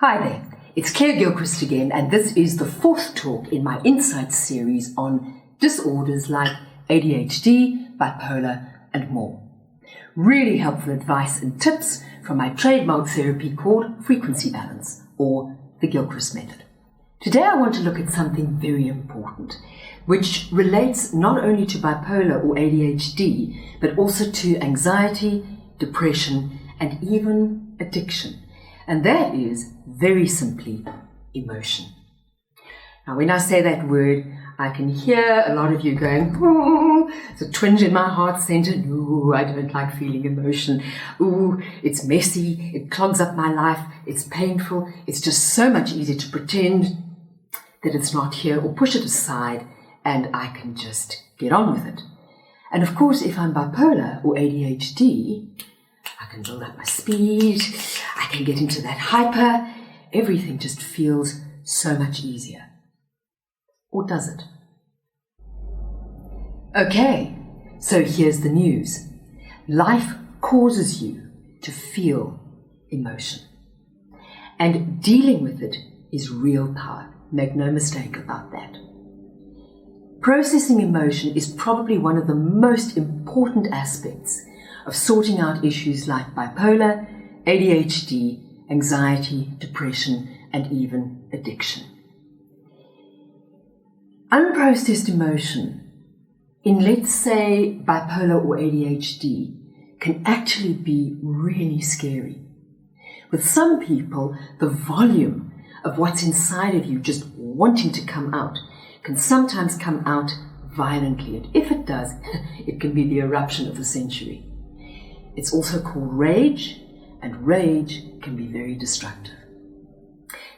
Hi there, it's Claire Gilchrist again, and this is the fourth talk in my Insights series on disorders like ADHD, bipolar, and more. Really helpful advice and tips from my trademark therapy called frequency balance, or the Gilchrist Method. Today I want to look at something very important, which relates not only to bipolar or ADHD, but also to anxiety, depression, and even addiction. And that is, very simply, emotion. Now, when I say that word, I can hear a lot of you going, "Ooh," it's a twinge in my heart center. "Ooh, I don't like feeling emotion. Ooh, it's messy. It clogs up my life. It's painful. It's just so much easier to pretend that it's not here or push it aside, and I can just get on with it." And of course, if I'm bipolar or ADHD, I can build up my speed, I can get into that hyper, everything just feels so much easier. Or does it? Okay, so here's the news. Life causes you to feel emotion. And dealing with it is real power. Make no mistake about that. Processing emotion is probably one of the most important aspects of sorting out issues like bipolar, ADHD, anxiety, depression, and even addiction. Unprocessed emotion in, let's say, bipolar or ADHD can actually be really scary. With some people, the volume of what's inside of you just wanting to come out can sometimes come out violently, and if it does, it can be the eruption of the century. It's also called rage, and rage can be very destructive.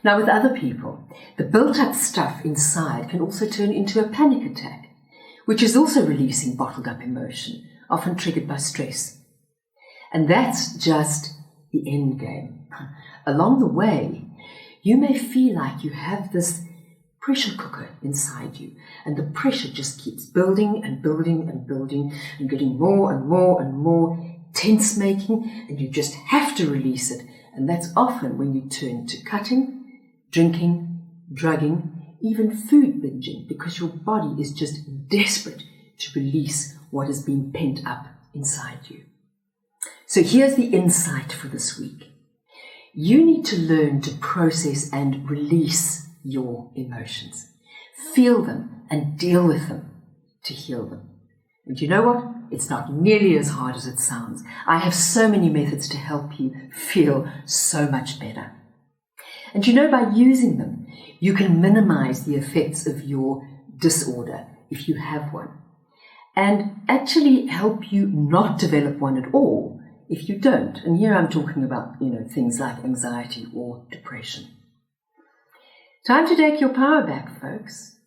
Now, with other people, the built-up stuff inside can also turn into a panic attack, which is also releasing bottled-up emotion, often triggered by stress. And that's just the end game. Along the way, you may feel like you have this pressure cooker inside you, and the pressure just keeps building and building and building and getting more and more and more tense making, and you just have to release it. And that's often when you turn to cutting, drinking, drugging, even food binging, because your body is just desperate to release what has been pent up inside you. So here's the insight for this week. You need to learn to process and release your emotions. Feel them and deal with them to heal them. And you know what? It's not nearly as hard as it sounds. I have so many methods to help you feel so much better. And you know, by using them, you can minimize the effects of your disorder if you have one, and actually help you not develop one at all if you don't. And here I'm talking about, things like anxiety or depression. Time to take your power back, folks.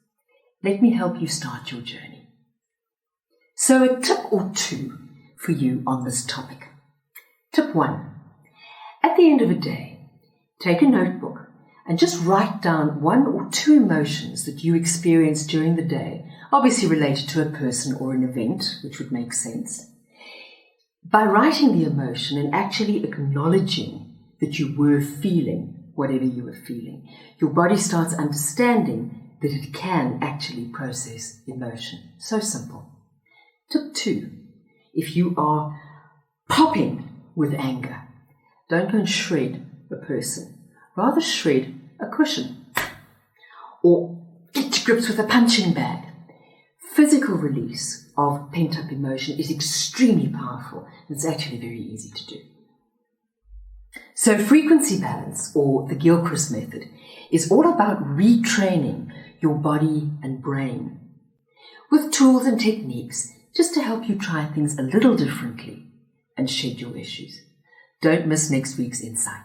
Let me help you start your journey. So a tip or two for you on this topic. Tip 1. At the end of a day, take a notebook and just write down 1 or 2 emotions that you experienced during the day, obviously related to a person or an event, which would make sense. By writing the emotion and actually acknowledging that you were feeling whatever you were feeling, your body starts understanding that it can actually process emotion. So simple. Tip 2, if you are popping with anger, don't go and shred a person. Rather shred a cushion. Or get to grips with a punching bag. Physical release of pent-up emotion is extremely powerful, and it's actually very easy to do. So frequency balance, or the Gilchrist Method, is all about retraining your body and brain with tools and techniques just to help you try things a little differently and shed your issues. Don't miss next week's insight.